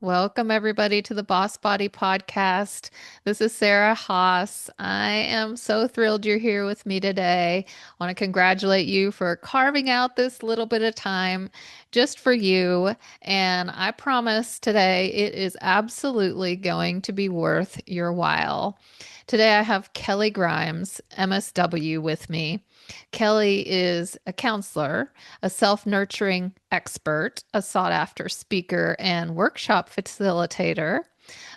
Welcome, everybody, to the Boss Body Podcast. This is Sarah Haas. I am so thrilled you're here with me today. I want to congratulate you for carving out this little bit of time just for you. And I promise today it is absolutely going to be worth your while. Today, I have Kelley Grimes, MSW, with me. Kelley is a counselor, a self nurturing expert, a sought after speaker and workshop facilitator,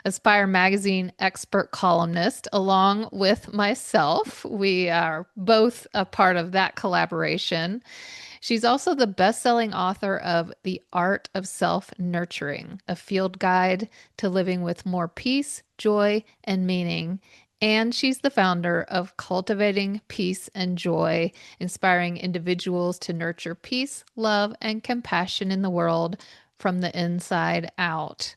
Aspire magazine expert columnist, along with myself. We are both a part of that collaboration. She's also the best-selling author of The Art of Self-Nurturing, a field guide to living with more peace, joy, and meaning. And she's the founder of Cultivating Peace and Joy, inspiring individuals to nurture peace, love, and compassion in the world from the inside out.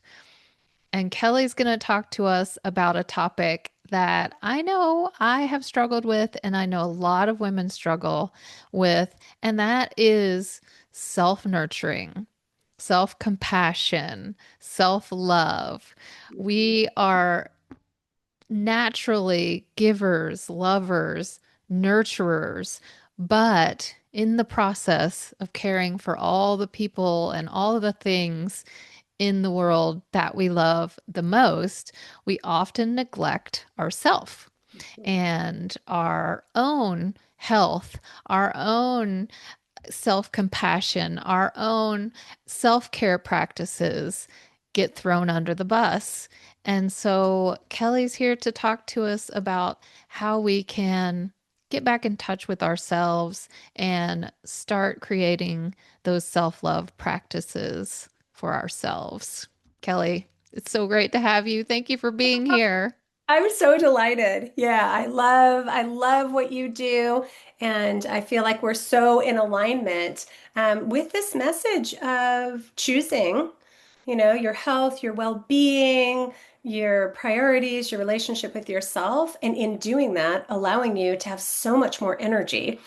And Kelley's going to talk to us about a topic that I know I have struggled with, and I know a lot of women struggle with, and that is self nurturing, self compassion, self love. We are naturally givers, lovers, nurturers, but in the process of caring for all the people and all of the things in the world that we love the most, we often neglect ourselves and our own health, our own self compassion, our own self care practices get thrown under the bus. And so Kelley's here to talk to us about how we can get back in touch with ourselves and start creating those self love practices for ourselves. Kelley, it's so great to have you. Thank you for being here. I'm so delighted. Yeah, I love what you do, and I feel like we're so in alignment with this message of choosing, your health, your well-being, your priorities, your relationship with yourself, and in doing that, allowing you to have so much more energy,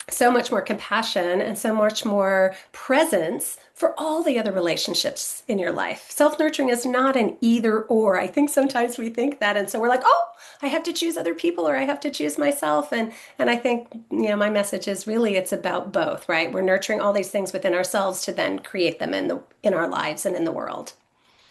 so much more compassion, and so much more presence for all the other relationships in your life. Self-nurturing is not an either or. I think sometimes we think that, and so we're like, "Oh, I have to choose other people or I have to choose myself." And I think, my message is really it's about both, right? We're nurturing all these things within ourselves to then create them in our lives and in the world.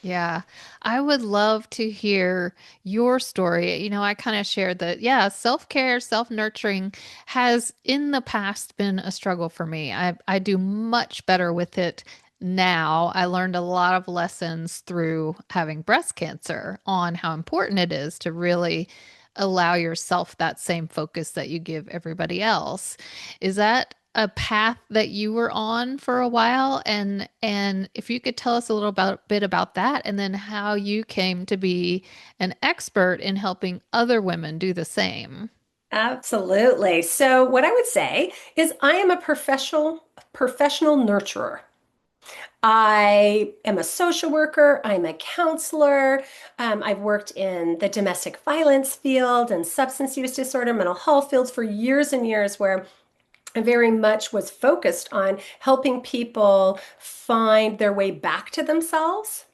Yeah, I would love to hear your story. I kind of shared that, yeah, self-care, self-nurturing has in the past been a struggle for me. I do much better with it now. I learned a lot of lessons through having breast cancer on how important it is to really allow yourself that same focus that you give everybody else. Is that a path that you were on for a while, and if you could tell us a little bit about that, and then how you came to be an expert in helping other women do the same. Absolutely. So what I would say is I am a professional nurturer. I am a social worker. I'm a counselor. I've worked in the domestic violence field and substance use disorder, mental health fields for years and years, where I very much was focused on helping people find their way back to themselves.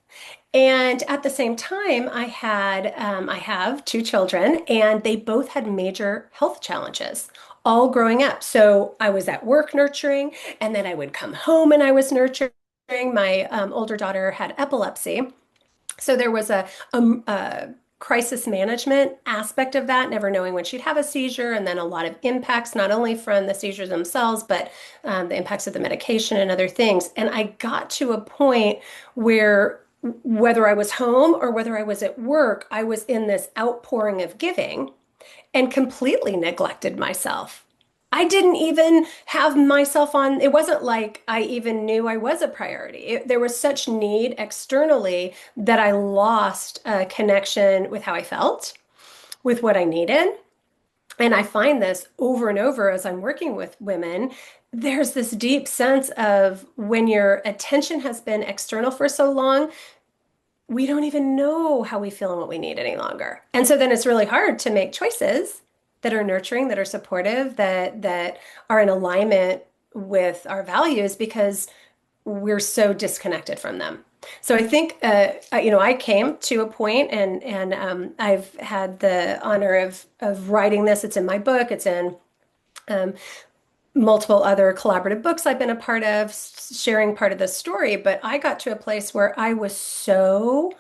And at the same time, I have two children, and they both had major health challenges all growing up. So I was at work nurturing, and then I would come home and I was nurturing. My older daughter had epilepsy. So there was a crisis management aspect of that, never knowing when she'd have a seizure, and then a lot of impacts, not only from the seizures themselves, but the impacts of the medication and other things. And I got to a point where whether I was home or whether I was at work, I was in this outpouring of giving and completely neglected myself. I didn't even have myself on, it wasn't like I even knew I was a priority. There was such need externally that I lost a connection with how I felt, with what I needed. And I find this over and over as I'm working with women. There's this deep sense of when your attention has been external for so long, we don't even know how we feel and what we need any longer. And so then it's really hard to make choices that are nurturing, that are supportive, that are in alignment with our values because we're so disconnected from them. So I think, I came to a point, and I've had the honor of writing this. It's in my book. It's in um, multiple other collaborative books I've been a part of, sharing part of the story. But I got to a place where I was so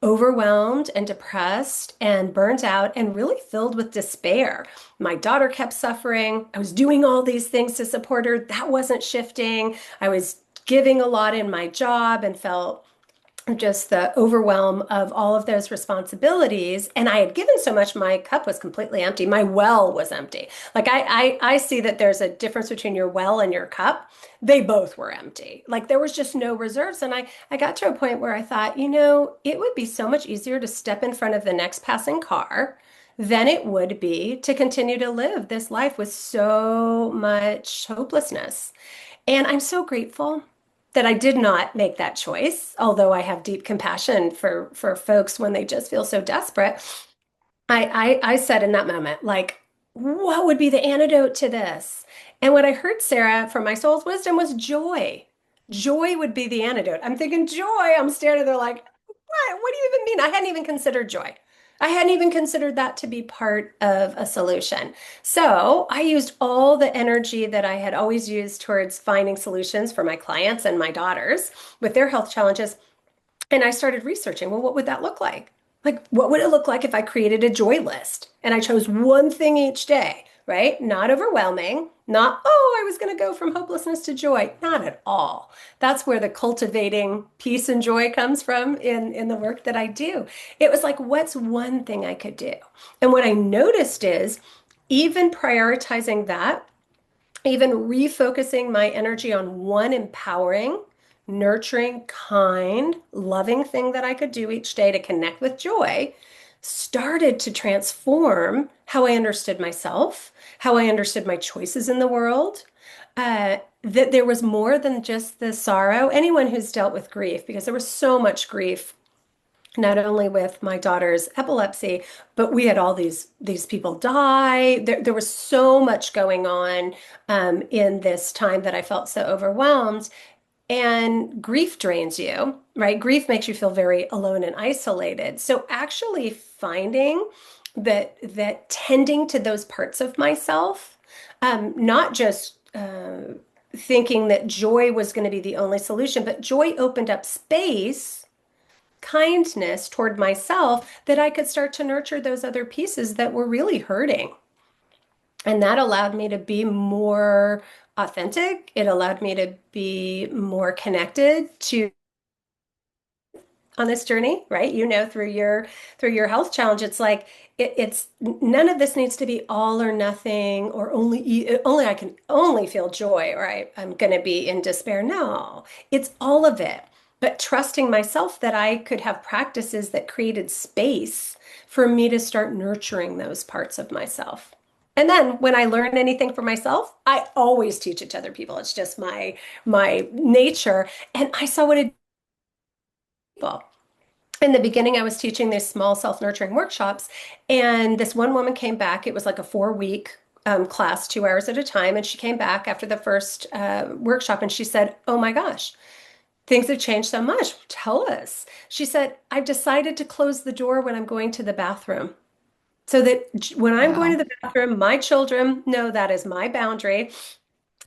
overwhelmed and depressed and burnt out and really filled with despair. My daughter kept suffering. I was doing all these things to support her. That wasn't shifting. I was giving a lot in my job and felt just the overwhelm of all of those responsibilities. And I had given so much, my cup was completely empty. My well was empty. Like I see that there's a difference between your well and your cup. They both were empty. Like there was just no reserves. And I got to a point where I thought, it would be so much easier to step in front of the next passing car than it would be to continue to live this life with so much hopelessness. And I'm so grateful that I did not make that choice, although I have deep compassion for folks when they just feel so desperate. I said in that moment, like, what would be the antidote to this? And what I heard, Sarah, from my soul's wisdom was joy. Joy would be the antidote. I'm thinking joy. I'm standing there like, what? What do you even mean? I hadn't even considered joy. I hadn't even considered that to be part of a solution. So I used all the energy that I had always used towards finding solutions for my clients and my daughters with their health challenges. And I started researching, well, what would that look like? Like, what would it look like if I created a joy list and I chose one thing each day, right? Not overwhelming, not, oh, I was going to go from hopelessness to joy. Not at all. That's where the cultivating peace and joy comes from in the work that I do. It was like, what's one thing I could do? And what I noticed is even prioritizing that, even refocusing my energy on one empowering, nurturing, kind, loving thing that I could do each day to connect with joy started to transform how I understood myself, how I understood my choices in the world. That there was more than just the sorrow. Anyone who's dealt with grief, because there was so much grief not only with my daughter's epilepsy, but we had all these people die. There was so much going on in this time that I felt so overwhelmed. And grief drains you, right? Grief makes you feel very alone and isolated. So actually finding that tending to those parts of myself, not just thinking that joy was going to be the only solution, but joy opened up space, kindness toward myself, that I could start to nurture those other pieces that were really hurting. And that allowed me to be more authentic. It allowed me to be more connected to on this journey, right? Through your health challenge, it's like it's none of this needs to be all or nothing, or only I can only feel joy, or I'm going to be in despair. No, it's all of it. But trusting myself that I could have practices that created space for me to start nurturing those parts of myself. And then when I learn anything for myself, I always teach it to other people. It's just my nature. And I saw what it did. In the beginning, I was teaching these small self-nurturing workshops, and this one woman came back. It was like a 4 week class, 2 hours at a time. And she came back after the first workshop and she said, oh my gosh, things have changed so much. Tell us. She said, I've decided to close the door when I'm going to the bathroom, so that when I'm going Wow. to the bathroom, my children know that is my boundary.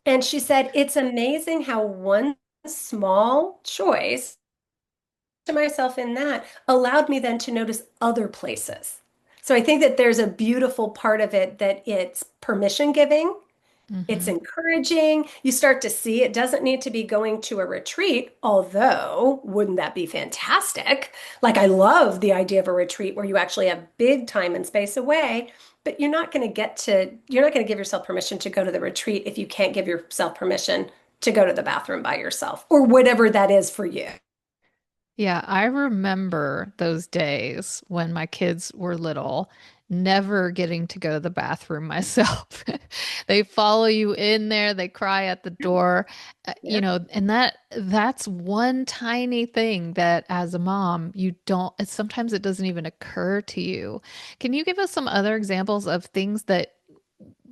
And she said, it's amazing how one small choice to myself in that allowed me then to notice other places. So I think that there's a beautiful part of it, that it's permission giving, it's Hmm. encouraging. You start to see it doesn't need to be going to a retreat, although wouldn't that be fantastic? Like I love the idea of a retreat where you actually have big time and space away, but you're not going to give yourself permission to go to the retreat if you can't give yourself permission to go to the bathroom by yourself or whatever that is for you. Yeah, I remember those days when my kids were little, never getting to go to the bathroom myself. They follow you in there, they cry at the door, Yep. and that's one tiny thing that as a mom, you don't, sometimes it doesn't even occur to you. Can you give us some other examples of things that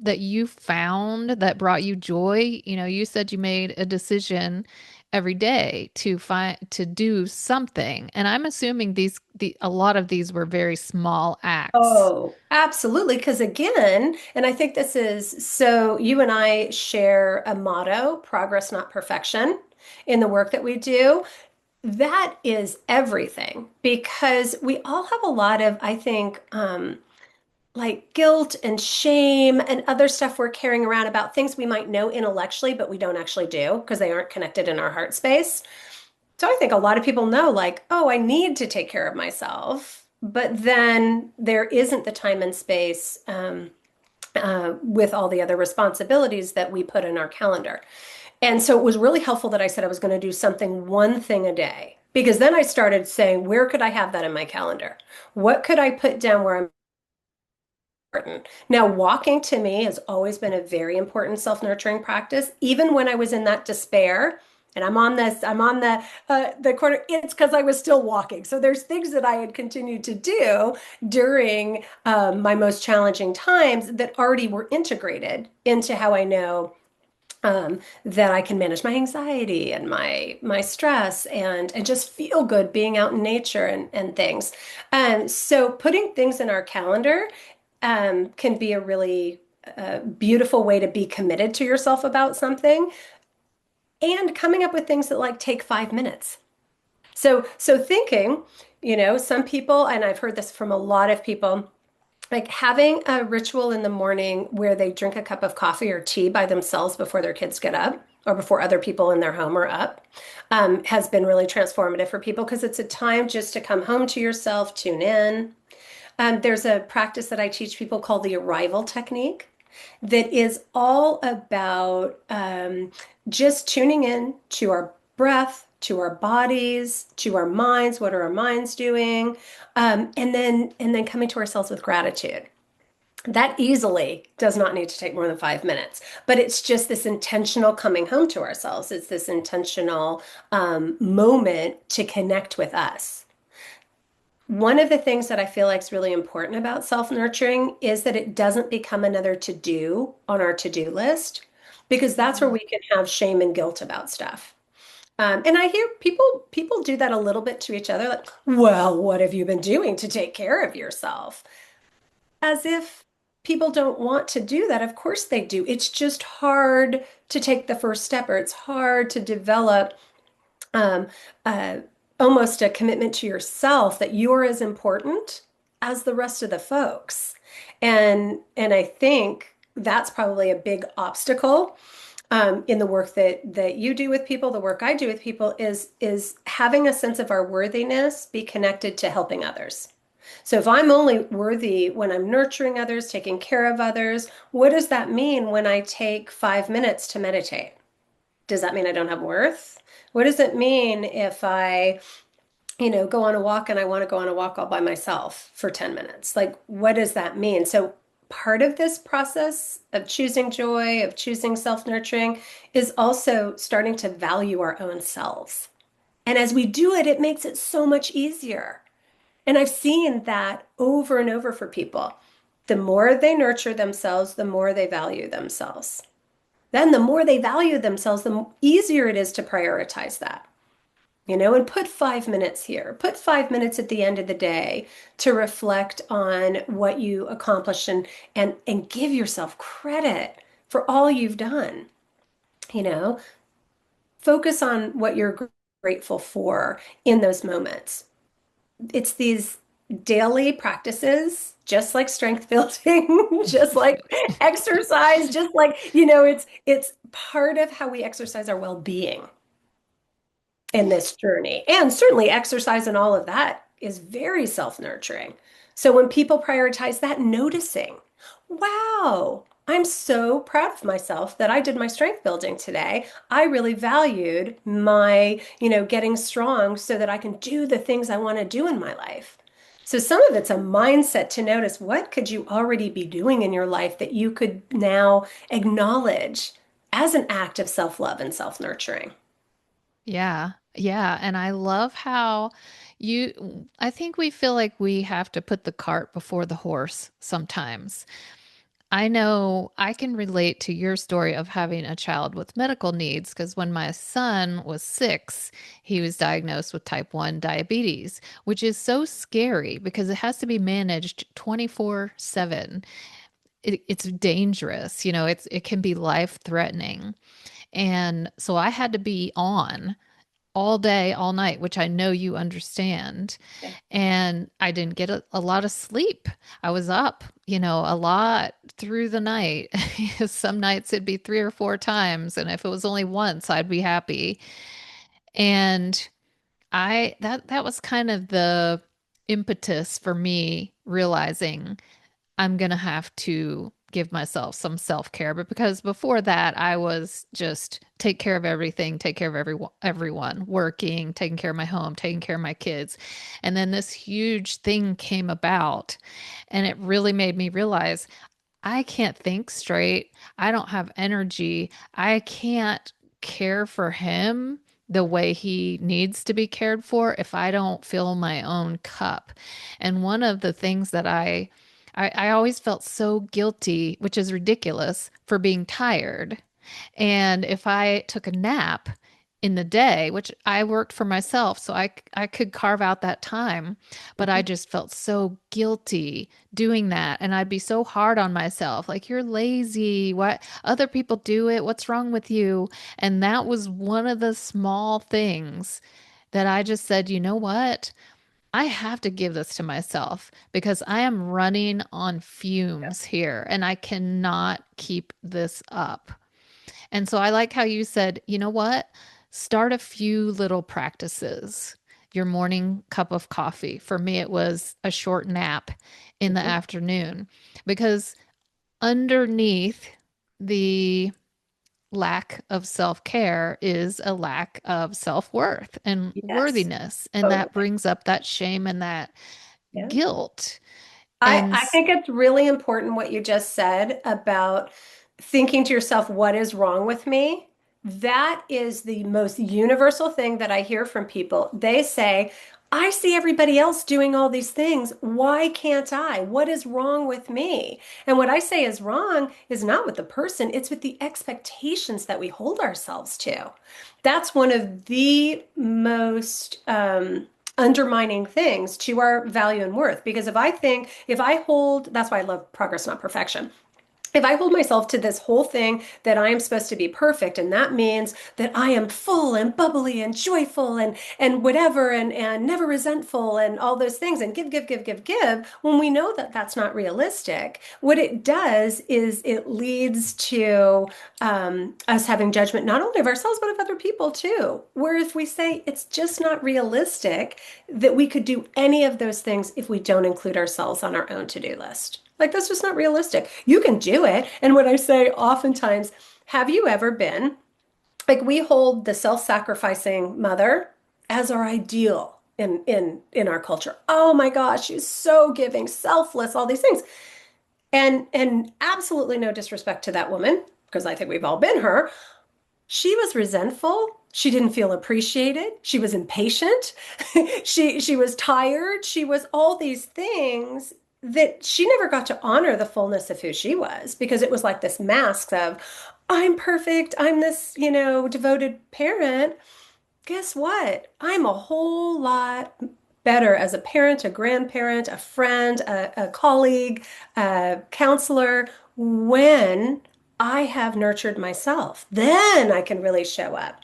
you found that brought you joy? You said you made a decision every day to do something. And I'm assuming a lot of these were very small acts. Oh, absolutely. Because again, and I think this is so you and I share a motto, progress, not perfection, in the work that we do. That is everything because we all have a lot of, I think, like guilt and shame and other stuff we're carrying around about things we might know intellectually, but we don't actually do because they aren't connected in our heart space. So I think a lot of people know, like, oh, I need to take care of myself, but then there isn't the time and space with all the other responsibilities that we put in our calendar. And so it was really helpful that I said I was going to do something, one thing a day, because then I started saying, where could I have that in my calendar? What could I put down where I'm important? Now, walking to me has always been a very important self-nurturing practice, even when I was in that despair. And I'm on the corner. It's because I was still walking. So there's things that I had continued to do during my most challenging times that already were integrated into how I know that I can manage my anxiety and my stress and just feel good being out in nature and things. So putting things in our calendar can be a really beautiful way to be committed to yourself about something and coming up with things that like take 5 minutes. So thinking, some people, and I've heard this from a lot of people, like having a ritual in the morning where they drink a cup of coffee or tea by themselves before their kids get up or before other people in their home are up has been really transformative for people because it's a time just to come home to yourself, tune in. There's a practice that I teach people called the arrival technique that is all about just tuning in to our breath, to our bodies, to our minds. What are our minds doing? And then coming to ourselves with gratitude. That easily does not need to take more than 5 minutes, but it's just this intentional coming home to ourselves. It's this intentional moment to connect with us. One of the things that I feel like is really important about self-nurturing is that it doesn't become another to-do on our to-do list, because that's where we can have shame and guilt about stuff. And I hear people do that a little bit to each other, like, well, what have you been doing to take care of yourself? As if people don't want to do that. Of course they do. It's just hard to take the first step, or it's hard to develop um, uh, almost a commitment to yourself that you're as important as the rest of the folks. And I think that's probably a big obstacle in the work that you do with people, the work I do with people is having a sense of our worthiness be connected to helping others. So if I'm only worthy when I'm nurturing others, taking care of others, what does that mean when I take 5 minutes to meditate? Does that mean I don't have worth? What does it mean if I, go on a walk and I want to go on a walk all by myself for 10 minutes? Like, what does that mean? So part of this process of choosing joy, of choosing self-nurturing, is also starting to value our own selves. And as we do it, it makes it so much easier. And I've seen that over and over for people. The more they nurture themselves, the more they value themselves. Then the more they value themselves, the easier it is to prioritize that, and put 5 minutes here, put 5 minutes at the end of the day to reflect on what you accomplished and give yourself credit for all you've done, you know, focus on what you're grateful for in those moments. It's these daily practices, just like strength building, just like exercise, just like, it's part of how we exercise our well-being in this journey. And certainly exercise and all of that is very self-nurturing. So when people prioritize that, noticing, wow, I'm so proud of myself that I did my strength building today. I really valued my, getting strong so that I can do the things I want to do in my life. So some of it's a mindset to notice what could you already be doing in your life that you could now acknowledge as an act of self-love and self-nurturing. Yeah. Yeah. And I love how I think we feel like we have to put the cart before the horse sometimes. I know I can relate to your story of having a child with medical needs because when my son was 6, he was diagnosed with type 1 diabetes, which is so scary because it has to be managed 24/7. It's dangerous, it can be life-threatening. And so I had to be on all day, all night, which I know you understand. Yeah. And I didn't get a lot of sleep. I was up, a lot through the night. Some nights it'd be 3 or 4 times. And if it was only once, I'd be happy. And that was kind of the impetus for me realizing I'm going to have to give myself some self-care. But because before that, I was just take care of everything, take care of everyone, working, taking care of my home, taking care of my kids. And then this huge thing came about, and it really made me realize I can't think straight. I don't have energy. I can't care for him the way he needs to be cared for if I don't fill my own cup. And one of the things that I always felt so guilty, which is ridiculous, for being tired. And if I took a nap in the day, which I worked for myself, so I could carve out that time, but I Mhm. just felt so guilty doing that. And I'd be so hard on myself, like, you're lazy. What other people do it? What's wrong with you? And that was one of the small things that I just said, you know what? I have to give this to myself because I am running on fumes here and I cannot keep this up. And so I like how you said, you know what? Start a few little practices. Your morning cup of coffee. For me, it was a short nap in the Mhm. afternoon because underneath the lack of self care is a lack of self worth and Yes, worthiness. And that totally. brings up that shame and that Yeah. guilt. I, And I think it's really important what you just said about thinking to yourself, what is wrong with me? That is the most universal thing that I hear from people. They say, I see everybody else doing all these things. Why can't I? What is wrong with me? And what I say is wrong is not with the person, it's with the expectations that we hold ourselves to. That's one of the most undermining things to our value and worth. Because if I hold, that's why I love progress, not perfection. If I hold myself to this whole thing that I am supposed to be perfect, and that means that I am full and bubbly and joyful and whatever and never resentful and all those things and give, when we know that that's not realistic, what it does is it leads to us having judgment not only of ourselves but of other people too. Where if we say it's just not realistic that we could do any of those things if we don't include ourselves on our own to-do list. Like that's just not realistic. You can do it. And what I say oftentimes, have you ever been like we hold the self-sacrificing mother as our ideal in our culture. Oh my gosh, she's so giving, selfless, all these things. And absolutely no disrespect to that woman, because I think we've all been her. She was resentful. She didn't feel appreciated. She was impatient. She was tired. She was all these things that she never got to honor the fullness of who she was because it was like this mask of, I'm perfect. I'm this, devoted parent. Guess what? I'm a whole lot better as a parent, a grandparent, a friend, a colleague, a counselor when I have nurtured myself. Then I can really show up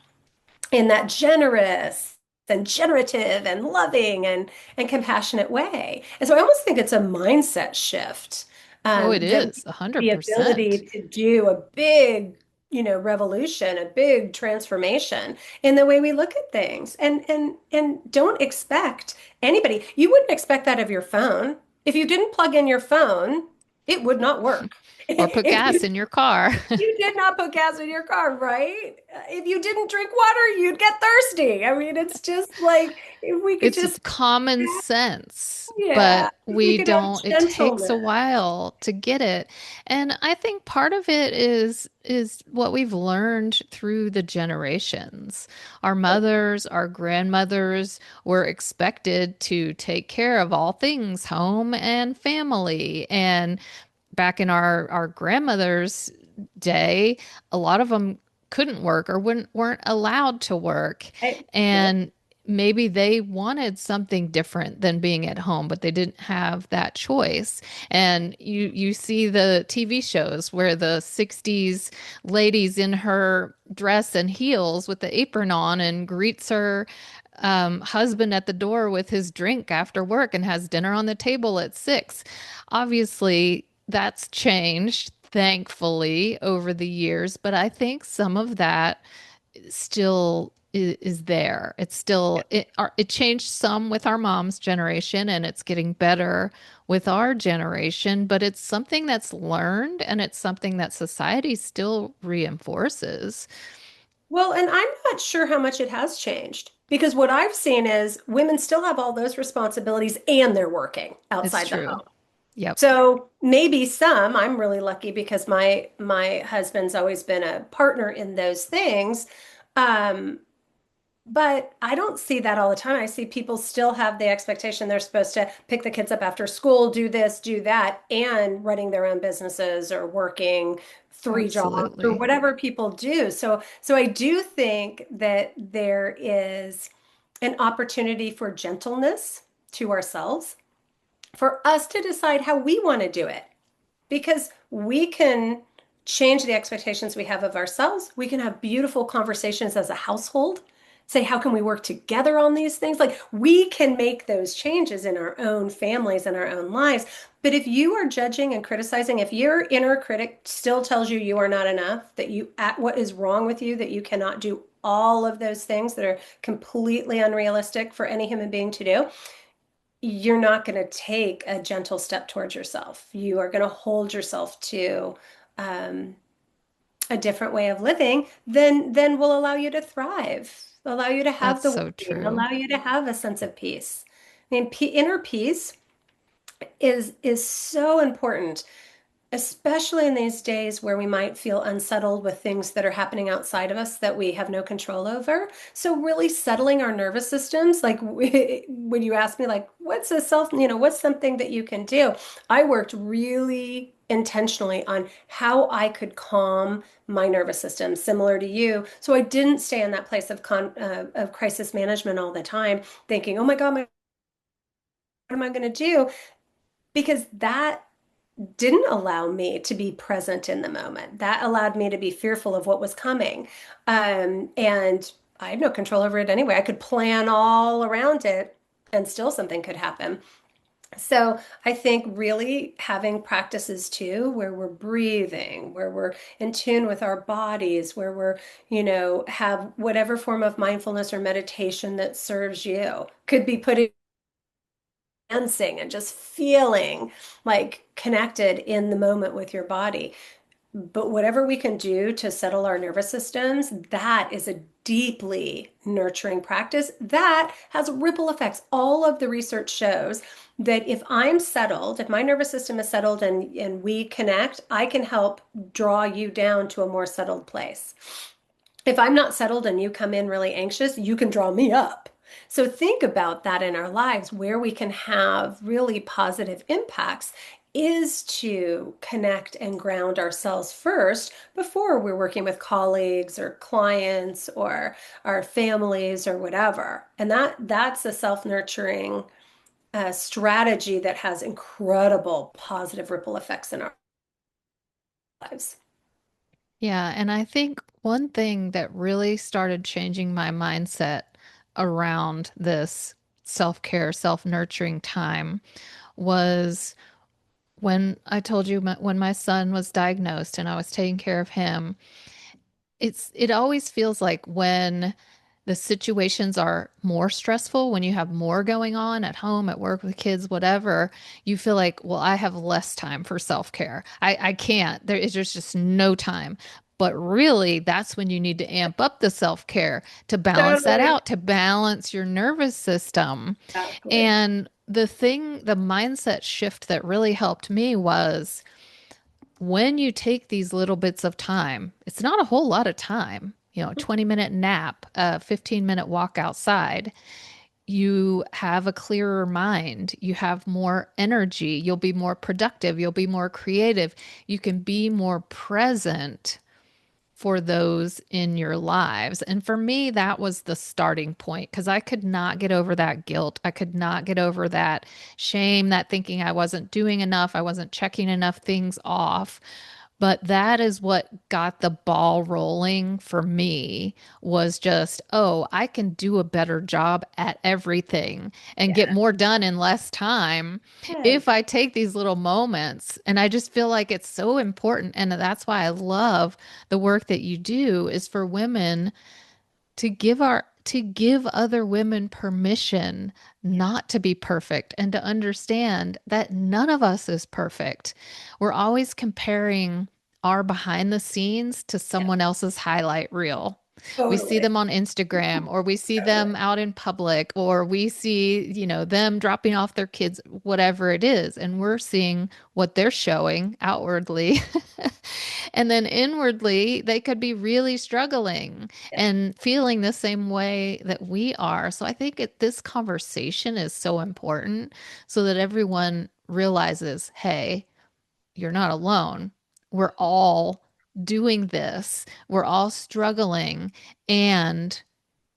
in that generous and generative and loving and compassionate way. And so I almost think it's a mindset shift oh, it that is the 100%. ability to do a big, revolution, a big transformation in the way we look at things. And don't expect anybody. You wouldn't expect that of your phone. If you didn't plug in your phone, it would not work. Or put If gas you in your car. you did not put gas in your car, right? If you didn't drink water, you'd get thirsty. I mean, it's just like if we could It's just, common sense, yeah, but if we we could have don't, it takes a gentleness. while to get it. And I think part of it is what we've learned through the generations. Our mothers, our grandmothers were expected to take care of all things home and family and back in our grandmother's day, a lot of them couldn't work or weren't allowed to work. Yep. And maybe they wanted something different than being at home, but they didn't have that choice. And you see the TV shows where the 60s lady's in her dress and heels with the apron on and greets her husband at the door with his drink after work and has dinner on the table at 6. Obviously, that's changed, thankfully, over the years, but I think some of that still is there. It's still it changed some with our mom's generation and it's getting better with our generation, but it's something that's learned and it's something that society still reinforces. Well, and I'm not sure how much it has changed because what I've seen is women still have all those responsibilities and they're working It's outside the true. home. Yep. So maybe some, I'm really lucky because my husband's always been a partner in those things. Um, but I don't see that all the time. I see people still have the expectation they're supposed to pick the kids up after school, do this, do that, and running their own businesses or working 3 jobs or Absolutely. whatever people do. So I do think that there is an opportunity for gentleness to ourselves, for us to decide how we want to do it because we can change the expectations we have of ourselves. We can have beautiful conversations as a household, say, how can we work together on these things? Like we can make those changes in our own families and our own lives. But if you are judging and criticizing, if your inner critic still tells you you are not enough, that you at what is wrong with you, that you cannot do all of those things that are completely unrealistic for any human being to do, you're not going to take a gentle step towards yourself. You are going to hold yourself to um, a different way of living than will allow you to thrive, allow you to have That's the so well-being, true. allow you to have a sense of peace. I mean, inner peace is so important, especially in these days where we might feel unsettled with things that are happening outside of us that we have no control over. So really settling our nervous systems, like when you ask me like, what's a self, what's something that you can do? I worked really intentionally on how I could calm my nervous system, similar to you. So I didn't stay in that place of crisis management all the time, thinking, oh my God, what am I going to do? Because that didn't allow me to be present in the moment. That allowed me to be fearful of what was coming. And I had no control over it anyway. I could plan all around it and still something could happen. So I think really having practices too, where we're breathing, where we're in tune with our bodies, where we're, have whatever form of mindfulness or meditation that serves you, could be putting dancing and just feeling like connected in the moment with your body. But whatever we can do to settle our nervous systems, that is a deeply nurturing practice that has ripple effects. All of the research shows that if I'm settled, if my nervous system is settled and we connect, I can help draw you down to a more settled place. If I'm not settled and you come in really anxious, you can draw me up. So think about that in our lives where we can have really positive impacts is to connect and ground ourselves first before we're working with colleagues or clients or our families or whatever. And that's a self-nurturing strategy that has incredible positive ripple effects in our lives. Yeah, and I think one thing that really started changing my mindset around this self-care, self-nurturing time was when I told you when my son was diagnosed and I was taking care of him. It always feels like when the situations are more stressful, when you have more going on at home, at work with kids, whatever, you feel like, well, I have less time for self-care. I can't. There's just no time. But really, that's when you need to amp up the self-care to balance that Totally. out, to balance your nervous system. Exactly. And the mindset shift that really helped me was when you take these little bits of time, it's not a whole lot of time, a 20-minute nap, a 15-minute walk outside. you have a clearer mind, you have more energy, you'll be more productive, you'll be more creative, you can be more present for those in your lives. And for me, that was the starting point because I could not get over that guilt. I could not get over that shame, that thinking I wasn't doing enough, I wasn't checking enough things off. But that is what got the ball rolling for me was just, oh, I can do a better job at everything and get Yeah. more done in less time Yes. if I take these little moments. And I just feel like it's so important. And that's why I love the work that you do is for women to give other women permission Yeah. not to be perfect and to understand that none of us is perfect. We're always comparing our behind the scenes to Yeah. someone else's highlight reel. We see Totally. them on Instagram or we see Totally. them out in public or we see, them dropping off their kids, whatever it is. And we're seeing what they're showing outwardly. And then inwardly, they could be really struggling Yeah. and feeling the same way that we are. So I think this conversation is so important so that everyone realizes, hey, you're not alone. We're all doing this. We're all struggling and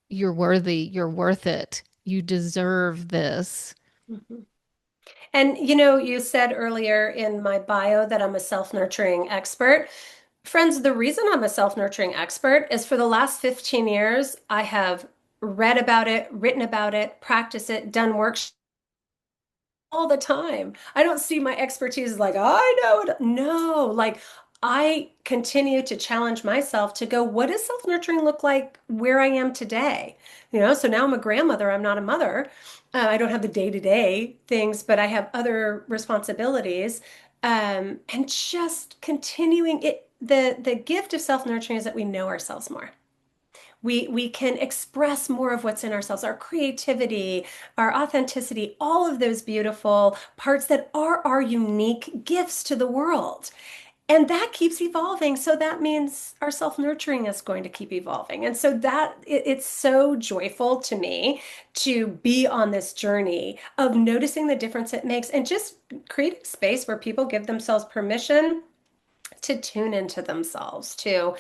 you're worthy. You're worth it. You deserve this. Mhm. And you said earlier in my bio that I'm a self-nurturing expert. Friends, the reason I'm a self-nurturing expert is for the last 15 years, I have read about it, written about it, practiced it, done workshops all the time. I don't see my expertise as like, I know it. No, like I continue to challenge myself to go, what does self-nurturing look like where I am today? So now I'm a grandmother, I'm not a mother. I don't have the day-to-day things, but I have other responsibilities. And just continuing it, the gift of self-nurturing is that we know ourselves more. We can express more of what's in ourselves, our creativity, our authenticity, all of those beautiful parts that are our unique gifts to the world. And that keeps evolving. So that means our self-nurturing is going to keep evolving. And so it's so joyful to me to be on this journey of noticing the difference it makes and just creating space where people give themselves permission to tune into themselves, to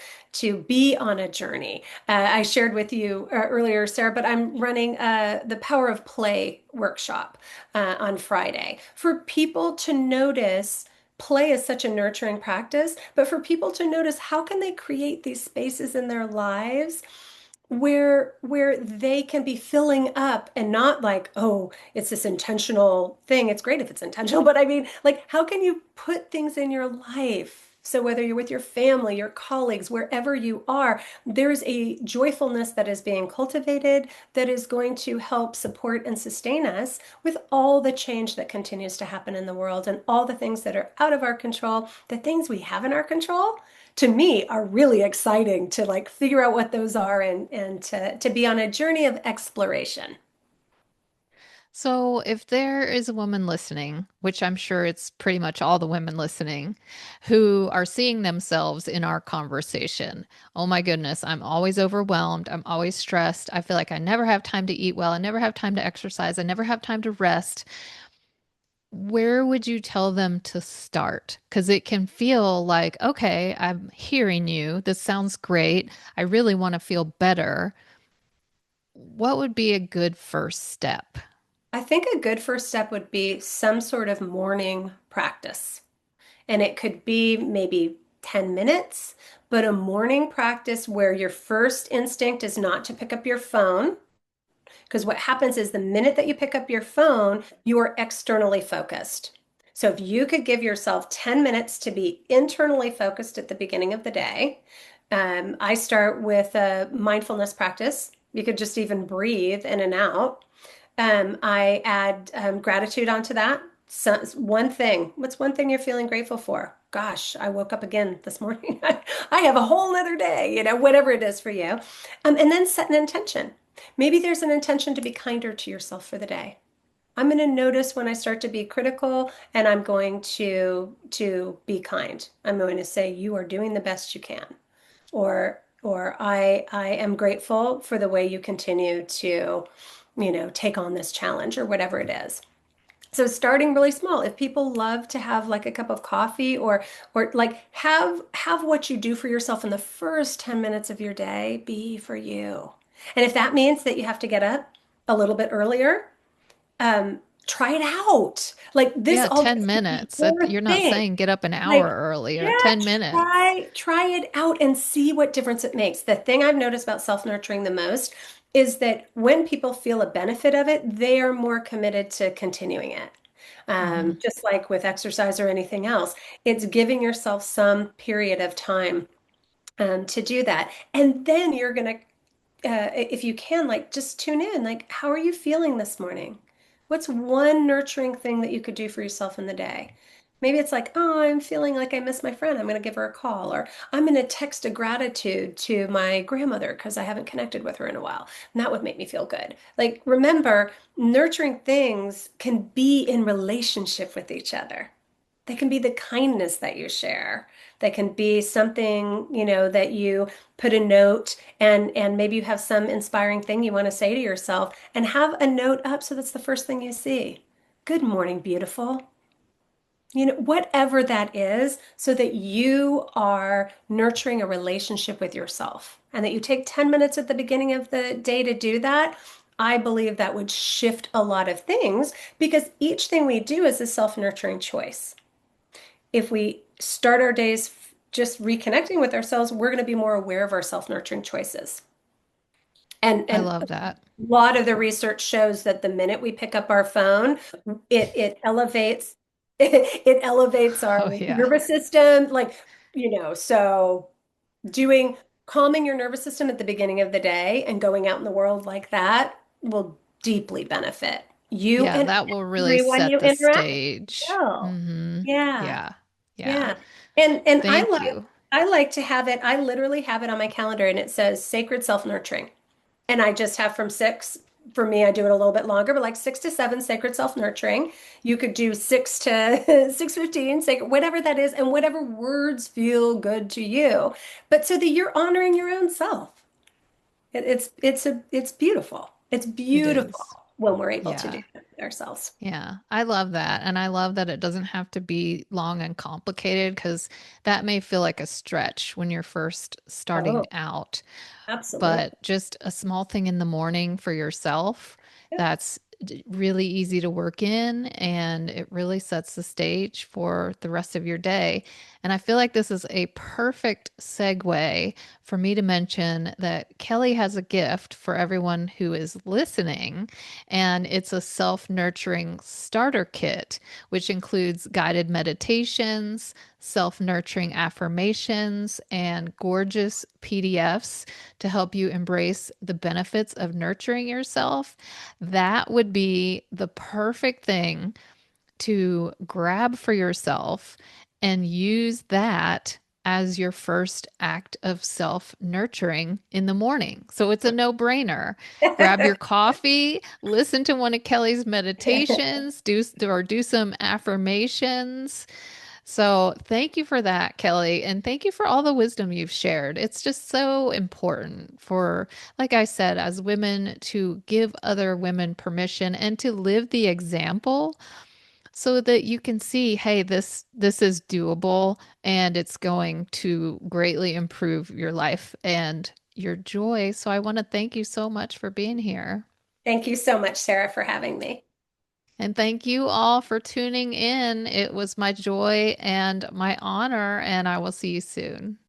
be on a journey. I shared with you earlier, Sarah, but I'm running the Power of Play workshop on Friday for people to notice. Play is such a nurturing practice, but for people to notice how can they create these spaces in their lives where they can be filling up and not like, oh, it's this intentional thing. It's great if it's intentional, but I mean, like, how can you put things in your life? So whether you're with your family, your colleagues, wherever you are, there's a joyfulness that is being cultivated that is going to help support and sustain us with all the change that continues to happen in the world and all the things that are out of our control, the things we have in our control to me are really exciting to like figure out what those are and to be on a journey of exploration. So, if there is a woman listening, which I'm sure it's pretty much all the women listening, who are seeing themselves in our conversation, oh my goodness, I'm always overwhelmed. I'm always stressed. I feel like I never have time to eat well. I never have time to exercise. I never have time to rest. Where would you tell them to start? Because it can feel like, okay, I'm hearing you. This sounds great. I really want to feel better. What would be a good first step? I think a good first step would be some sort of morning practice. And it could be maybe 10 minutes, but a morning practice where your first instinct is not to pick up your phone. Because what happens is the minute that you pick up your phone, you are externally focused. So if you could give yourself 10 minutes to be internally focused at the beginning of the day, I start with a mindfulness practice. You could just even breathe in and out. I add gratitude onto that. So, one thing. What's one thing you're feeling grateful for? Gosh, I woke up again this morning. I have a whole nother day, whatever it is for you. And then set an intention. Maybe there's an intention to be kinder to yourself for the day. I'm going to notice when I start to be critical and I'm going to be kind. I'm going to say you are doing the best you can. Or I am grateful for the way you continue to take on this challenge or whatever it is. So starting really small. If people love to have like a cup of coffee or like have what you do for yourself in the first 10 minutes of your day be for you. And if that means that you have to get up a little bit earlier, try it out. Like this Yeah, all 10 gets to be minutes. your You're not thing. saying get up an hour Like, earlier, yeah, 10 minutes. try it out and see what difference it makes. The thing I've noticed about self-nurturing the most is that when people feel a benefit of it, they are more committed to continuing it. Hmm. Just like with exercise or anything else, it's giving yourself some period of time to do that. And then you're going to, if you can, like just tune in. Like, how are you feeling this morning? What's one nurturing thing that you could do for yourself in the day? Maybe it's like, oh, I'm feeling like I miss my friend. I'm going to give her a call, or I'm going to text a gratitude to my grandmother because I haven't connected with her in a while. And that would make me feel good. Like, remember, nurturing things can be in relationship with each other. They can be the kindness that you share. They can be something, that you put a note and maybe you have some inspiring thing you want to say to yourself and have a note up so that's the first thing you see. Good morning, beautiful. Whatever that is, so that you are nurturing a relationship with yourself and that you take 10 minutes at the beginning of the day to do that. I believe that would shift a lot of things because each thing we do is a self-nurturing choice. If we start our days just reconnecting with ourselves, we're going to be more aware of our self-nurturing choices. I And a love that. lot of the research shows that the minute we pick up our phone, it elevates it elevates our Oh, yeah. nervous system. Like, so doing calming your nervous system at the beginning of the day and going out in the world like that will deeply benefit you Yeah, and that will really everyone set you the interact with. stage. Oh, Hmm. yeah. Yeah. Yeah. Yeah. And Thank you. I like to have it, I literally have it on my calendar and it says sacred self-nurturing. And I just have from six, for me, I do it a little bit longer, but like 6 to 7 sacred self-nurturing. You could do 6 to 6:15, sacred, whatever that is, and whatever words feel good to you. But so that you're honoring your own self. It's beautiful. It's It beautiful is. when we're able to do Yeah. that with ourselves. Yeah, I love that. And I love that it doesn't have to be long and complicated because that may feel like a stretch when you're first starting Oh, out. absolutely. But just a small thing in the morning for yourself Yeah. that's really easy to work in and it really sets the stage for the rest of your day. And I feel like this is a perfect segue for me to mention that Kelley has a gift for everyone who is listening, and it's a self nurturing starter kit, which includes guided meditations, self nurturing affirmations, and gorgeous PDFs to help you embrace the benefits of nurturing yourself. That would be the perfect thing to grab for yourself and use that as your first act of self nurturing in the morning. So it's a no brainer. Grab your coffee, listen to one of Kelley's meditations, do some affirmations. So thank you for that, Kelley, and thank you for all the wisdom you've shared. It's just so important for, like I said, as women to give other women permission and to live the example so that you can see, hey, this is doable and it's going to greatly improve your life and your joy. So I want to thank you so much for being here. Thank you so much, Sarah, for having me. And thank you all for tuning in. It was my joy and my honor, and I will see you soon.